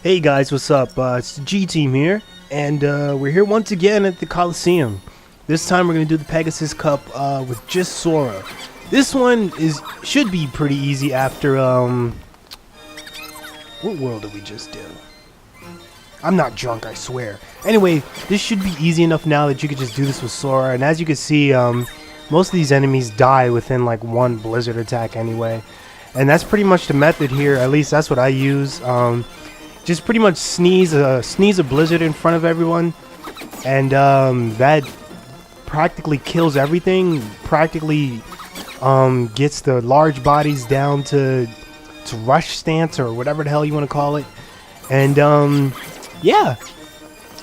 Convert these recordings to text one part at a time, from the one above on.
Hey guys, what's up? It's the G Team here, and we're here once again at the Coliseum. This time we're gonna do the Pegasus Cup with just Sora. This one should be pretty easy after what world did we just do? I'm not drunk, I swear. Anyway, this should be easy enough now that you could just do this with Sora, and as you can see, most of these enemies die within like one blizzard attack anyway. And that's pretty much the method here, at least that's what I use. Just pretty much sneeze a blizzard in front of everyone, and that practically kills everything. Practically gets the large bodies down to rush stance or whatever the hell you want to call it. And yeah,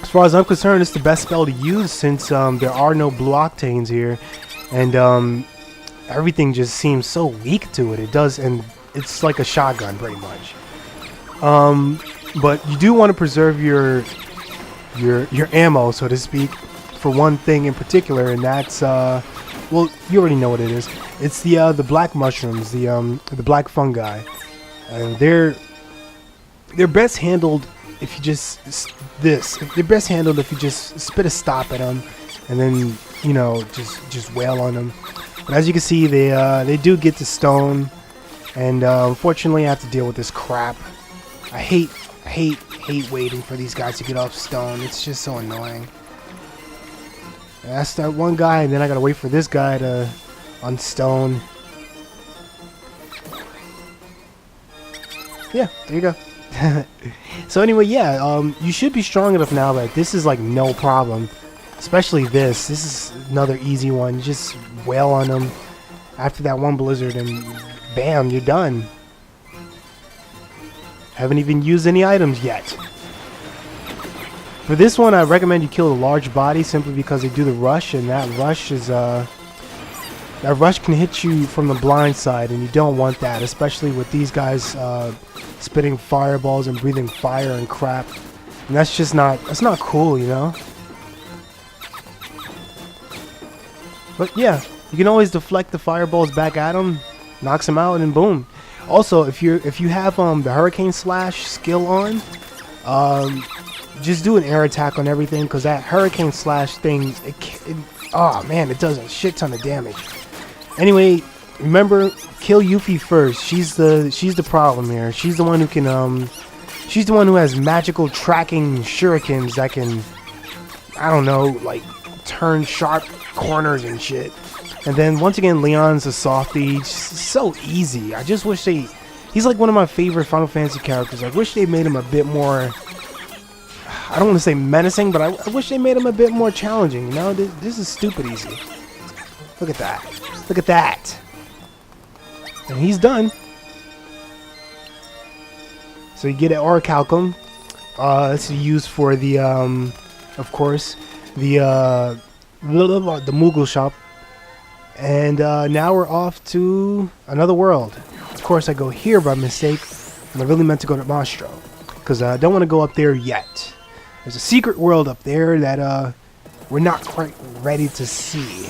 as far as I'm concerned, it's the best spell to use since there are no blue octanes here, and everything just seems so weak to it. It does, and it's like a shotgun pretty much. But you do want to preserve your ammo, so to speak, for one thing in particular, and that's well, you already know what it is. It's the black mushrooms, the black fungi, and they're best handled if you just they're best handled if you just spit a stop at them, and then just wail on them. But as you can see, they do get to stone, and unfortunately I have to deal with this crap. I hate waiting for these guys to get off stone. It's just so annoying. That's that one guy, and then I gotta wait for this guy to on stone. Yeah, there you go. So anyway, yeah, you should be strong enough now that this is like no problem. Especially this. This is another easy one. You just wail on them after that one blizzard, and bam, you're done. Haven't even used any items yet. For this one, I recommend you kill the large body simply because they do the rush, and that rush can hit you from the blind side, and you don't want that, especially with these guys spitting fireballs and breathing fire and crap. And that's not cool, you know. But yeah, you can always deflect the fireballs back at them, knocks them out, and boom. Also, if you have the Hurricane Slash skill on, just do an air attack on everything, because that Hurricane Slash thing, oh man, it does a shit ton of damage. Anyway, remember, kill Yuffie first. She's the problem here. She's the one who can she's the one who has magical tracking shurikens that can, I don't know, like turn sharp corners and shit. And then once again, Leon's a softie. Just so easy. I just wish he's like one of my favorite Final Fantasy characters. I wish they made him a bit more, I don't want to say menacing, but I wish they made him a bit more challenging. You know, this is stupid easy. Look at that. Look at that. And he's done. So you get an orichalcum. This is used for the, of course, the Moogle shop. And now we're off to another world. Of course, I go here by mistake, and I really meant to go to Mastro, because I don't want to go up there yet. There's a secret world up there that we're not quite ready to see.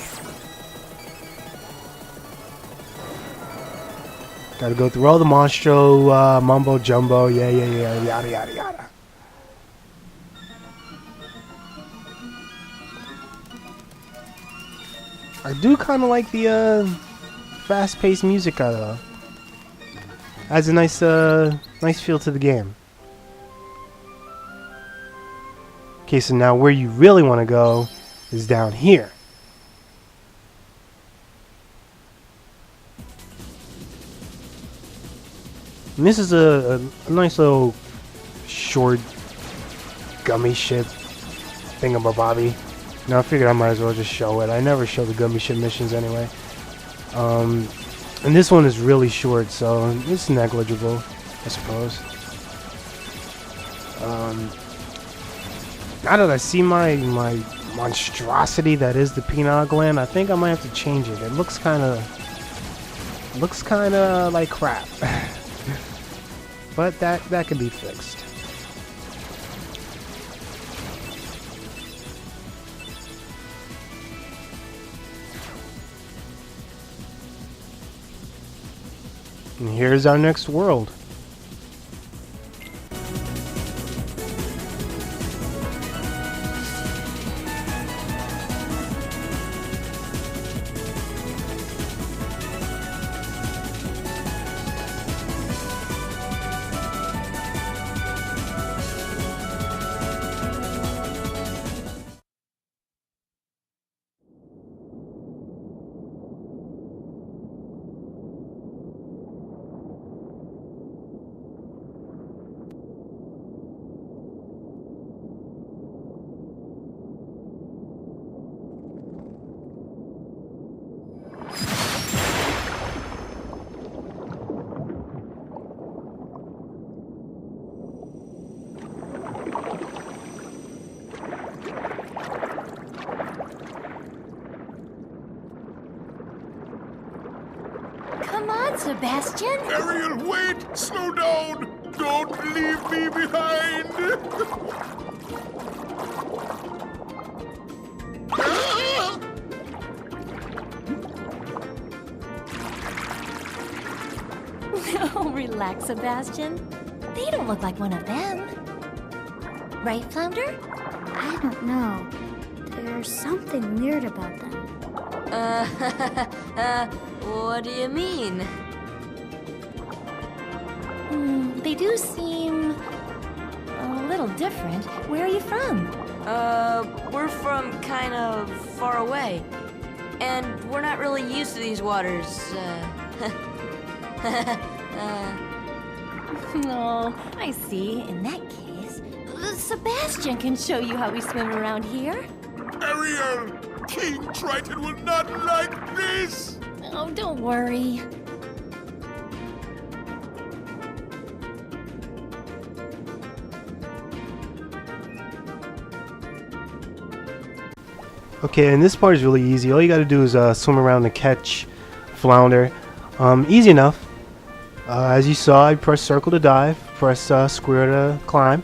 Gotta go through all the Mastro mumbo jumbo, yeah, yada yada yada. I do kind of like the fast-paced music. Adds a nice feel to the game. Okay, so now where you really want to go is down here. And this is a nice little short gummy ship thingamabobby. Now I figured I might as well just show it. I never show the gummy ship missions anyway. And this one is really short, so it's negligible, I suppose. Now that I see my monstrosity that is the pineal gland, I think I might have to change it. It looks kind of like crap. But that can be fixed. And here's our next world. Sebastian? Ariel, wait! Slow down! Don't leave me behind! Oh, relax, Sebastian. They don't look like one of them. Right, Flounder? I don't know. There's something weird about them. What do you mean? They do seem a little different. Where are you from? We're from kind of far away. And we're not really used to these waters, Oh, I see. In that case, Sebastian can show you how we swim around here. Ariel! King Triton will not like this! Oh, don't worry. Okay, and this part is really easy. All you gotta do is swim around and catch flounder. Easy enough. As you saw, I press circle to dive, press square to climb.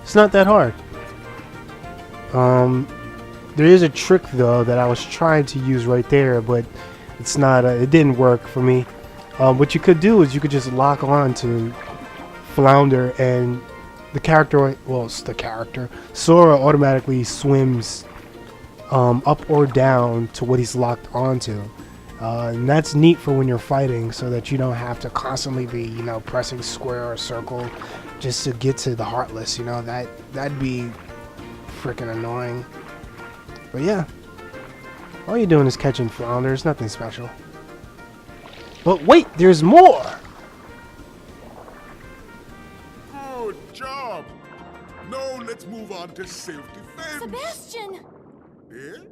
It's not that hard. There is a trick though that I was trying to use right there, but it's not. It didn't work for me. What you could do is you could just lock on to flounder, and the character, well, it's the character, Sora automatically swims up or down to what he's locked onto. And that's neat for when you're fighting, so that you don't have to constantly be, you know, pressing square or circle just to get to the Heartless. You know, that'd be freaking annoying. But yeah, all you're doing is catching flounder. It's nothing special. But wait, there's more. Good job! Now let's move on to self-defense. Sebastian! Eh?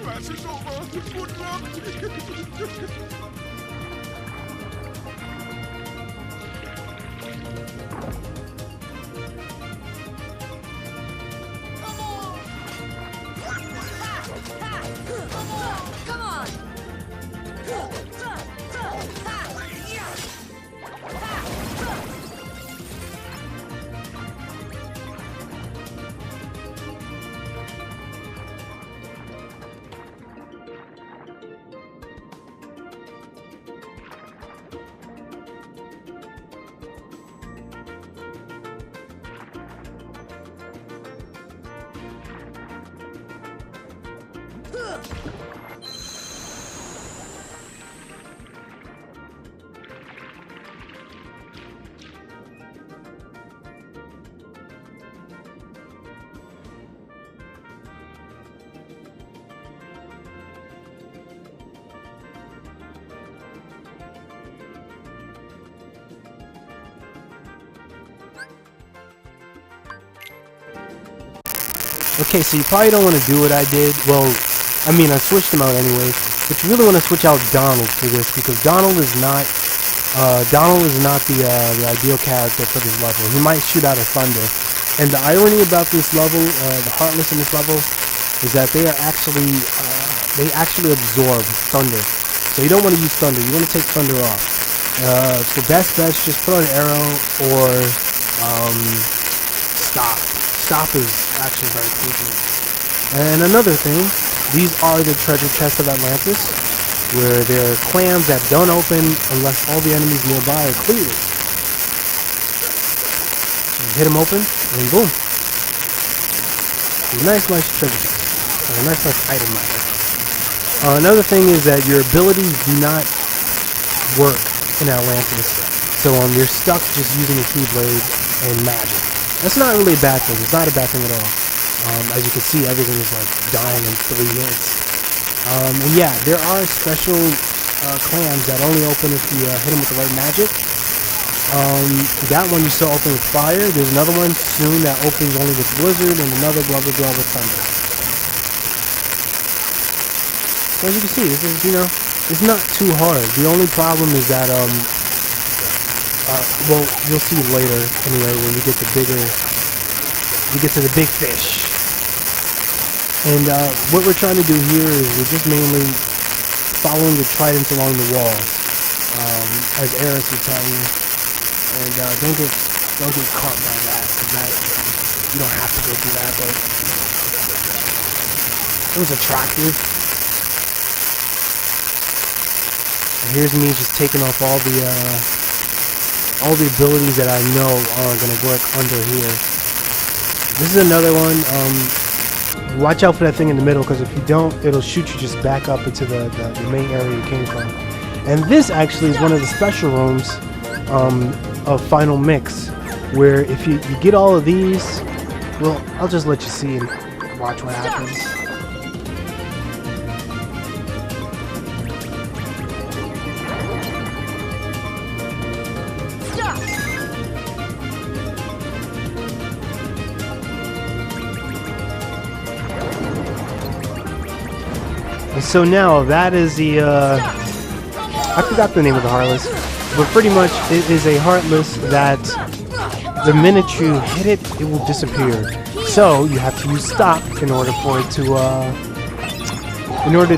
Class is over. Good luck. Come on! Okay, so you probably don't want to do what I did. Well, I mean, I switched them out anyway. But you really want to switch out Donald for this, because Donald is not the ideal character for this level. He might shoot out a thunder. And the irony about this level, the Heartless in this level, is that they actually absorb thunder. So you don't want to use thunder. You want to take thunder off. For best bets, just put on an arrow or stop. Stop is actually very creepy. And another thing, these are the treasure chests of Atlantis, where there are clams that don't open unless all the enemies nearby are cleared. So you hit them open, and boom. A nice treasure chest. A nice item miner. Another thing is that your abilities do not work in Atlantis, so you're stuck just using a Keyblade and magic. That's not really a bad thing. It's not a bad thing at all. As you can see, everything is like dying in 3 hits. And yeah, there are special clams that only open if you hit them with the right magic. That one you saw open with fire. There's another one soon that opens only with blizzard, and another blah blah blah with thunder. So as you can see, this is, you know, it's not too hard. The only problem is that well, you'll see later anyway when we get to the big fish. And what we're trying to do here is we're just mainly following the tridents along the wall, as Eris would tell you. And don't get caught by that, because that you don't have to go through that, but it was attractive. And here's me just taking off all the abilities that I know are gonna work under here. This is another one. Watch out for that thing in the middle, because if you don't, it'll shoot you just back up into the main area you came from. And this actually is one of the special rooms of Final Mix, where if you get all of these, well, I'll just let you see and watch what happens. And so now that is the I forgot the name of the Heartless, but pretty much it is a Heartless that the minute you hit it, it will disappear. So you have to use stop in order for it to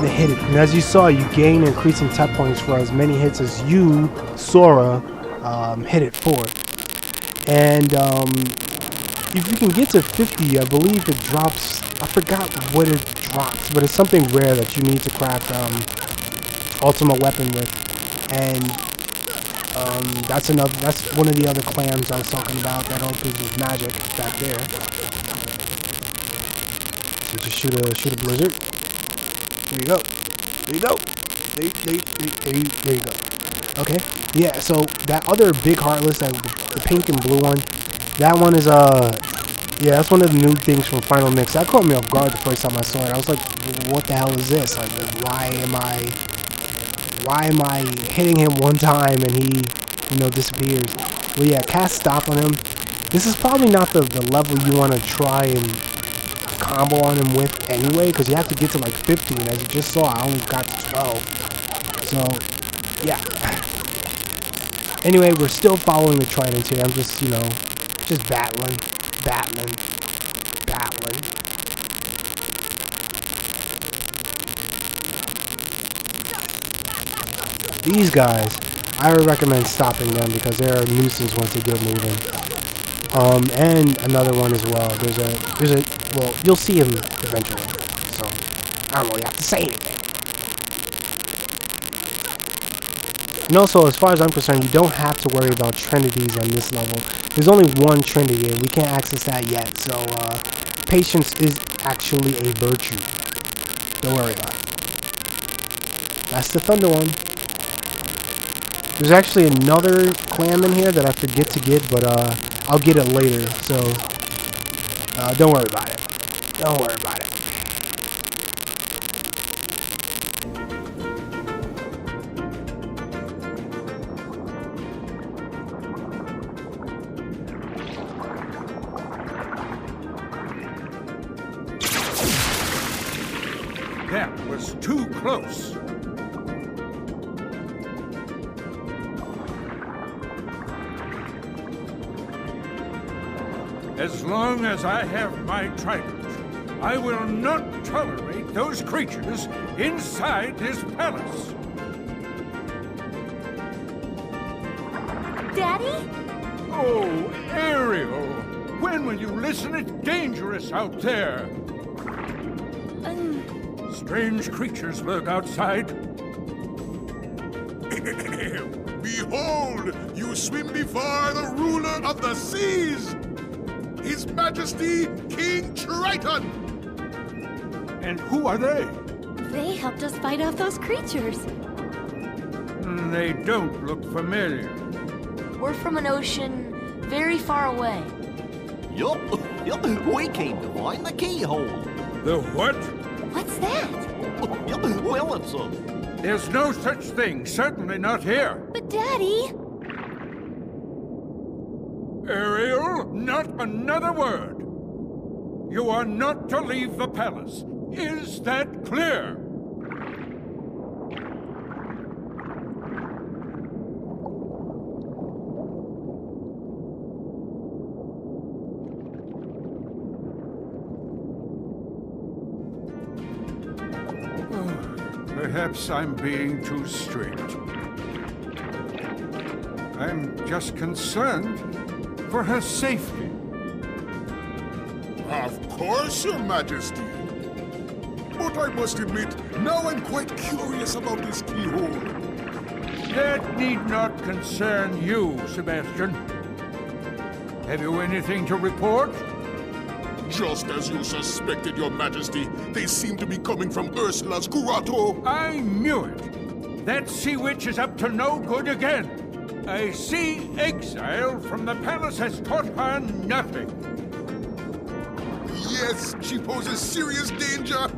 hit it. And as you saw, you gain increasing tap points for as many hits as you, Sora, hit it for. And if you can get to 50, I believe it drops. I forgot what it drops, but it's something rare that you need to craft ultimate weapon with. And that's one of the other clams I was talking about that opens with magic back there. So just shoot a blizzard. There you go. There you go. There you go. Okay. Yeah. So that other big Heartless, the pink and blue one, that one is yeah, that's one of the new things from Final Mix. That caught me off guard the first time I saw it. I was like, what the hell is this? Like, why am I hitting him one time and he, disappears? Well, yeah, cast stop on him. This is probably not the level you want to try and combo on him with anyway, because you have to get to like 50, and as you just saw, I only got to 12. So, yeah. Anyway, we're still following the tridents here. I'm just, just battling. These guys, I would recommend stopping them because they're a nuisance once they get moving. And another one as well. There's a well, you'll see him eventually. So I don't really have to say anything. And also, as far as I'm concerned, you don't have to worry about trinities on this level. There's only one trinity, and we can't access that yet. So patience is actually a virtue. Don't worry about it. That's the thunder one. There's actually another clam in here that I forget to get, but I'll get it later. So don't worry about it. Don't worry about it. That was too close. As long as I have my trident, I will not tolerate those creatures inside this palace. Daddy? Oh, Ariel! When will you listen? It's dangerous out there. Strange creatures lurk outside. Behold, you swim before the ruler of the seas, His Majesty King Triton. And who are they? They helped us fight off those creatures. They don't look familiar. We're from an ocean very far away. Yup, we came to find the keyhole. The what? What's that? Well, it's a... There's no such thing, certainly not here. But Daddy... Ariel, not another word. You are not to leave the palace. Is that clear? Perhaps I'm being too strict. I'm just concerned for her safety. Of course, Your Majesty. But I must admit, now I'm quite curious about this keyhole. That need not concern you, Sebastian. Have you anything to report? Just as you suspected, Your Majesty, they seem to be coming from Ursula's grotto. I knew it. That sea witch is up to no good again. A sea exile from the palace has taught her nothing. Yes, she poses serious danger.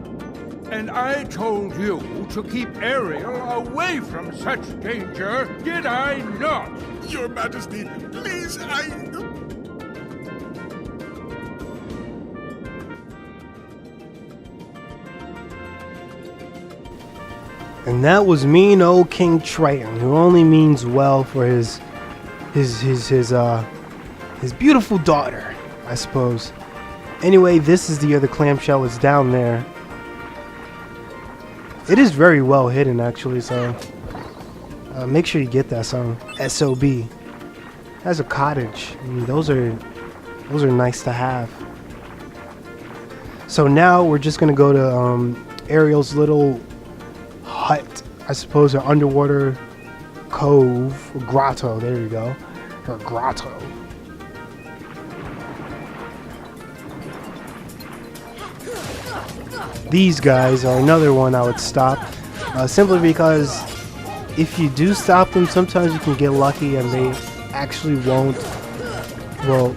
And I told you to keep Ariel away from such danger, did I not? Your Majesty, please, And that was mean old King Triton, who only means well for his beautiful daughter, I suppose. Anyway, this is the other clamshell. It's down there. It is very well hidden, actually. So make sure you get that song. SOB. Has a cottage. I mean, those are nice to have. So now we're just gonna go to Ariel's little hut, I suppose, an underwater cove, or grotto. There you go, her grotto. These guys are another one I would stop, simply because if you do stop them, sometimes you can get lucky and they actually won't. Well,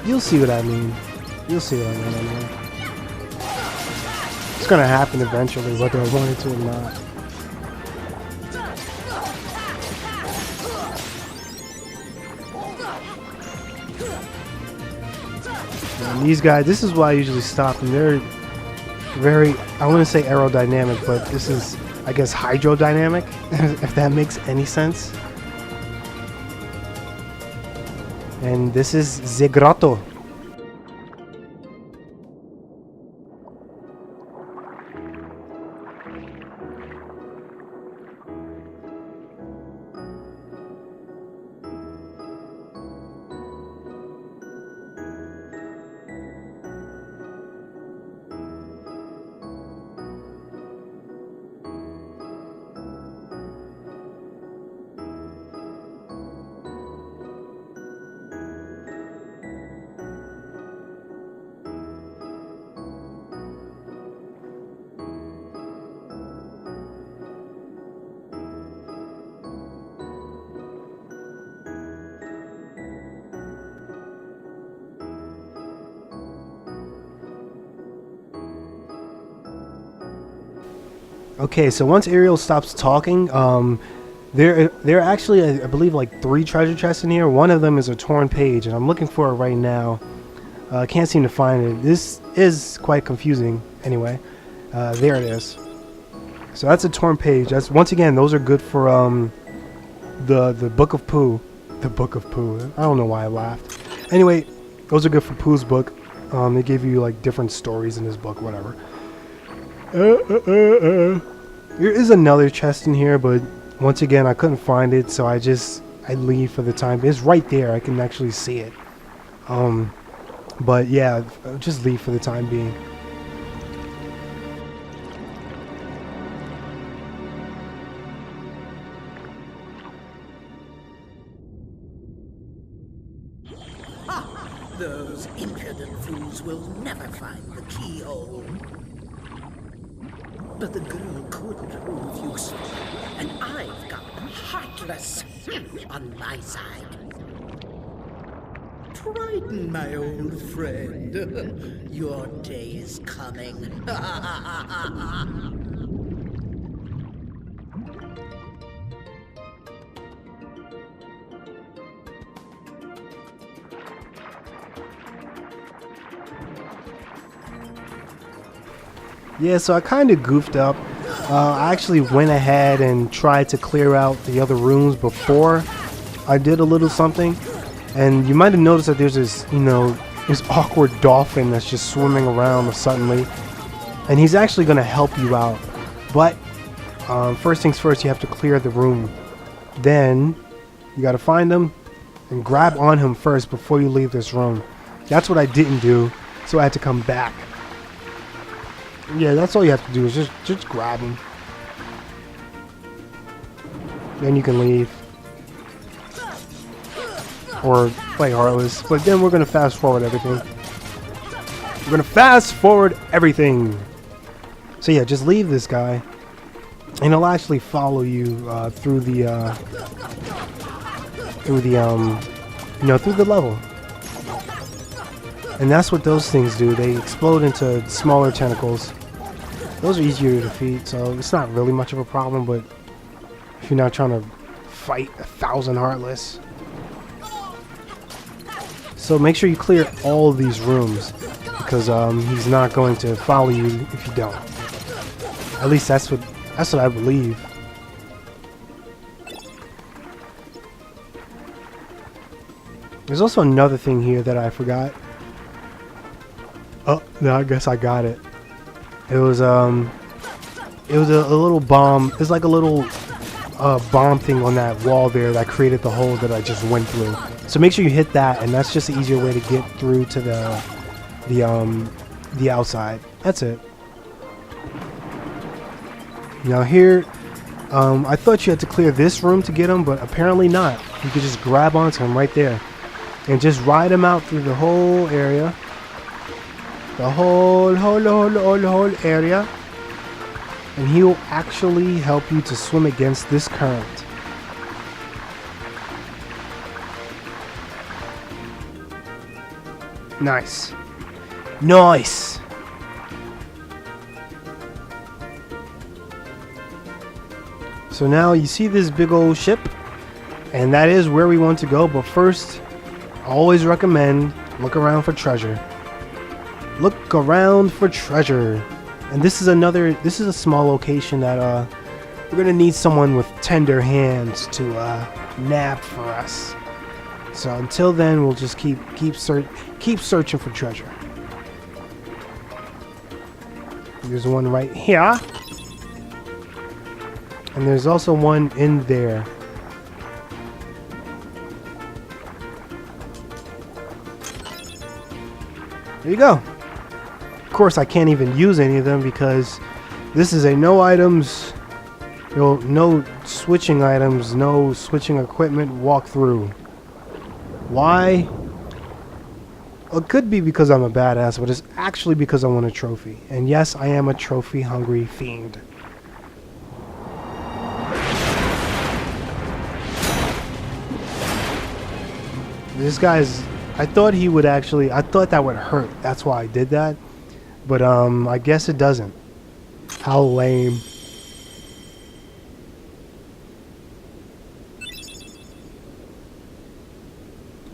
you'll see what I mean. You'll see what I mean anyway. It's gonna happen eventually, whether I want it to or not. And these guys, this is why I usually stop them. They're very, I wouldn't say aerodynamic, but this is, I guess, hydrodynamic, if that makes any sense. And this is the grotto. Okay, so once Ariel stops talking, there are actually, I believe, like 3 treasure chests in here. One of them is a torn page, and I'm looking for it right now. I can't seem to find it. This is quite confusing. Anyway, there it is. So that's a torn page. That's, once again, those are good for the Book of Pooh. The Book of Pooh. I don't know why I laughed. Anyway, those are good for Pooh's book. They give you like different stories in his book, whatever. There is another chest in here, but once again I couldn't find it, so I leave for the time. It's right there, I can actually see it. But yeah, I'll just leave for the time being. Those impudent fools will never find the keyhole. But the girl could prove useful, and I've got the Heartless on my side. Triton, my old friend, your day is coming. Yeah, so I kind of goofed up. I actually went ahead and tried to clear out the other rooms before I did a little something. And you might have noticed that there's this, this awkward dolphin that's just swimming around suddenly. And he's actually going to help you out. But first things first, you have to clear the room. Then you gotta find him and grab on him first before you leave this room. That's what I didn't do, so I had to come back. Yeah, that's all you have to do is just grab him. Then you can leave. Or play Heartless. But then we're gonna fast forward everything. We're gonna fast forward everything. So yeah, just leave this guy. And he'll actually follow you through the level. And that's what those things do. They explode into smaller tentacles. Those are easier to defeat, so it's not really much of a problem, but if you're not trying to fight 1,000 Heartless. So make sure you clear all of these rooms, because he's not going to follow you if you don't. At least that's what I believe. There's also another thing here that I forgot. Oh, no, I guess I got it. It was a little bomb. It's like a little bomb thing on that wall there that created the hole that I just went through. So make sure you hit that, and that's just an easier way to get through to the outside. That's it. Now here, I thought you had to clear this room to get him, but apparently not. You could just grab onto him right there and just ride him out through the whole area. The whole area, and he will actually help you to swim against this current. Nice. Nice. So now you see this big old ship, and that is where we want to go, but first, I always recommend look around for treasure. Look around for treasure. And this is a small location that we're gonna need someone with tender hands to nab for us. So until then, we'll just keep searching for treasure. There's one right here, and there's also one in there. There you go. Of course, I can't even use any of them because this is a no items, no switching items, no switching equipment walkthrough. Why? Well, it could be because I'm a badass, but it's actually because I want a trophy. And yes, I am a trophy-hungry fiend. This guy's... I thought that would hurt. That's why I did that. But I guess it doesn't. How lame.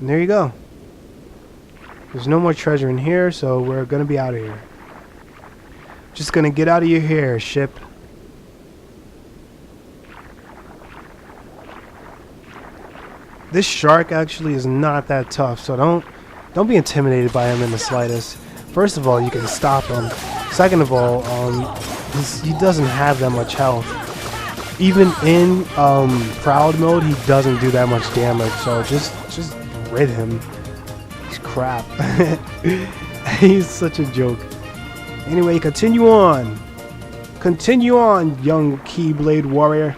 And there you go. There's no more treasure in here, so we're gonna be out of here. Just gonna get out of your hair, ship. This shark actually is not that tough, so don't be intimidated by him in the slightest. First of all, you can stop him. Second of all, he doesn't have that much health. Even in proud mode, he doesn't do that much damage. So just rid him. He's crap. He's such a joke. Anyway, continue on. Continue on, young Keyblade warrior.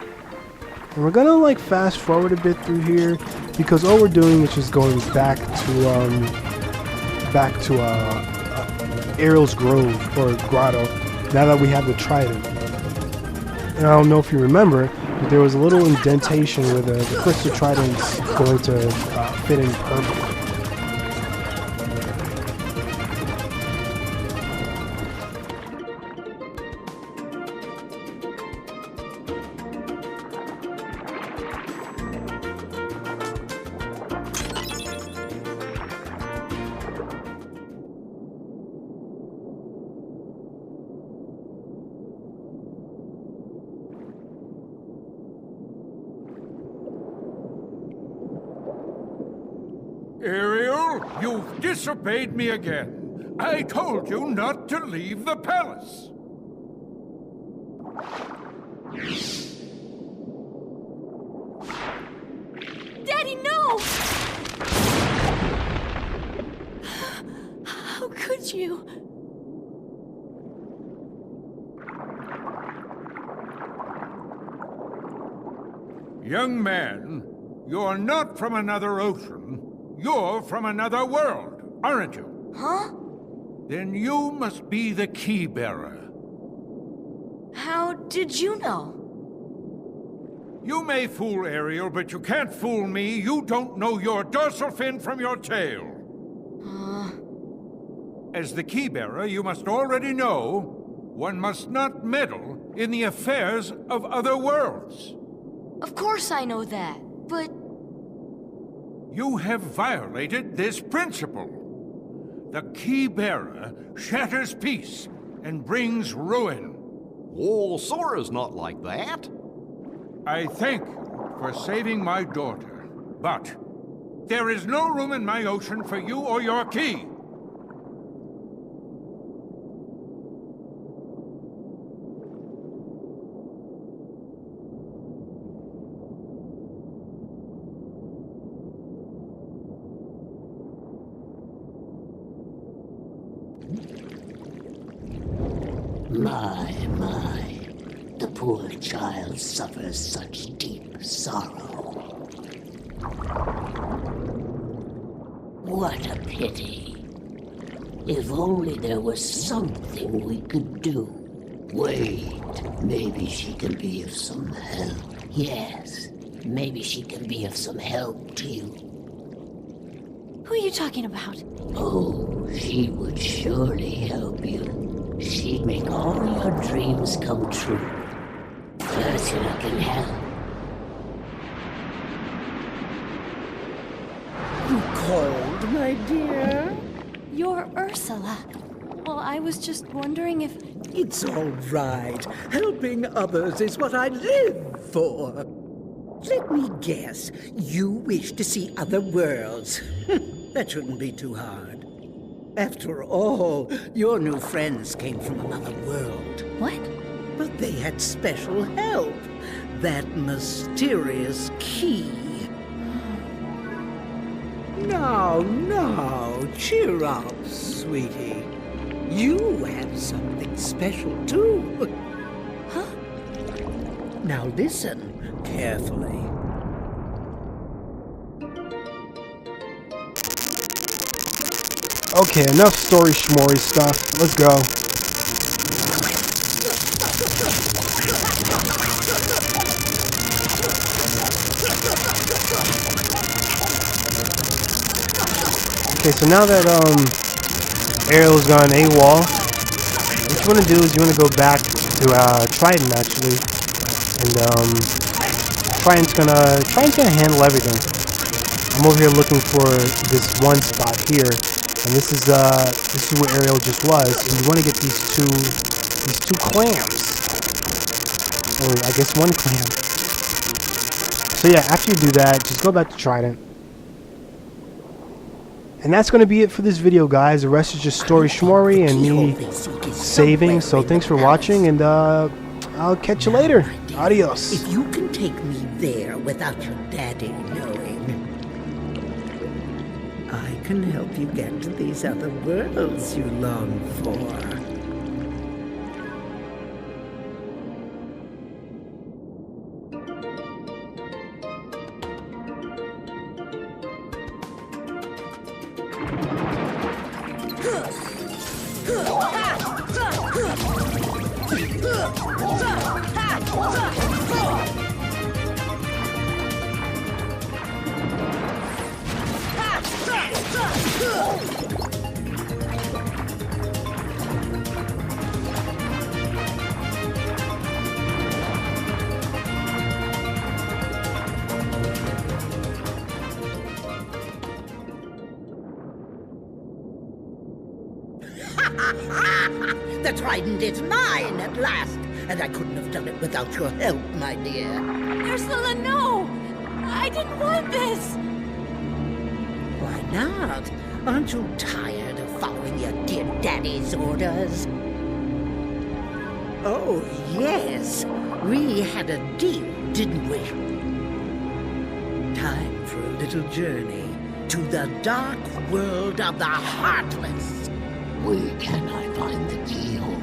And we're gonna like fast forward a bit through here because all we're doing is just going back to Ariel's Grove or Grotto now that we have the Trident. And I don't know if you remember, but there was a little indentation where the Crystal Trident's going to fit in permanently. Ariel, you've disobeyed me again. I told you not to leave the palace. Young man, you're not from another ocean. You're from another world, aren't you? Huh? Then you must be the key bearer. How did you know? You may fool Ariel, but you can't fool me. You don't know your dorsal fin from your tail. As the key bearer, you must already know one must not meddle in the affairs of other worlds. Of course I know that, but... You have violated this principle. The key bearer shatters peace and brings ruin. Oh, Sora's not like that. I thank you for saving my daughter, but there is no room in my ocean for you or your key. My, the poor child suffers such deep sorrow. What a pity. If only there was something we could do. Wait, maybe she can be of some help. Yes, maybe she can be of some help to you. Who are you talking about? Oh, she would surely help you. She'd make all your dreams come true. Ursula can help. You called, my dear? You're Ursula. Well, I was just wondering if... It's all right. Helping others is what I live for. Let me guess. You wish to see other worlds. That shouldn't be too hard. After all, your new friends came from another world. What? But they had special help. That mysterious key. Now, cheer up, sweetie. You have something special, too. Huh? Now listen carefully. Okay, enough story schmory stuff. Let's go. Okay, so now that Ariel's gone AWOL, what you want to do is you want to go back to Trident actually, and Trident's gonna handle everything. I'm over here looking for this one spot here, and this is where Ariel just was, and you want to get these two clams, or I guess one clam. So yeah, after you do that, just go back to Trident. And that's going to be it for this video, guys. The rest is just story schmory and me saving. So thanks for watching, and I'll catch you later. Adios. If you can take me there without your daddy knowing, I can help you get to these other worlds you long for. The trident is mine at last, and I couldn't have done it without your help, my dear. Ursula, no! I didn't want this! Why not? Aren't you tired of following your dear daddy's orders? Oh, yes. We had a deal, didn't we? Time for a little journey to the dark world of the Heartless. We cannot find the keyhole.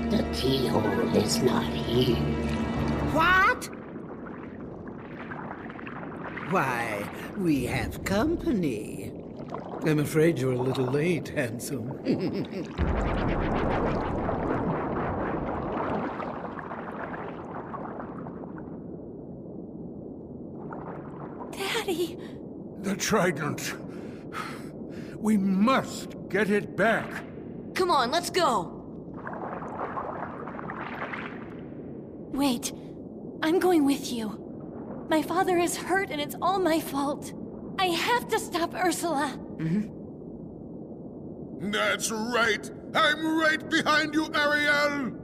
The keyhole is not here. What? Why, we have company. I'm afraid you're a little late, handsome. Daddy! The trident. We must get it back. Come on, let's go. Wait. I'm going with you. My father is hurt and it's all my fault. I have to stop Ursula. That's right. I'm right behind you, Ariel.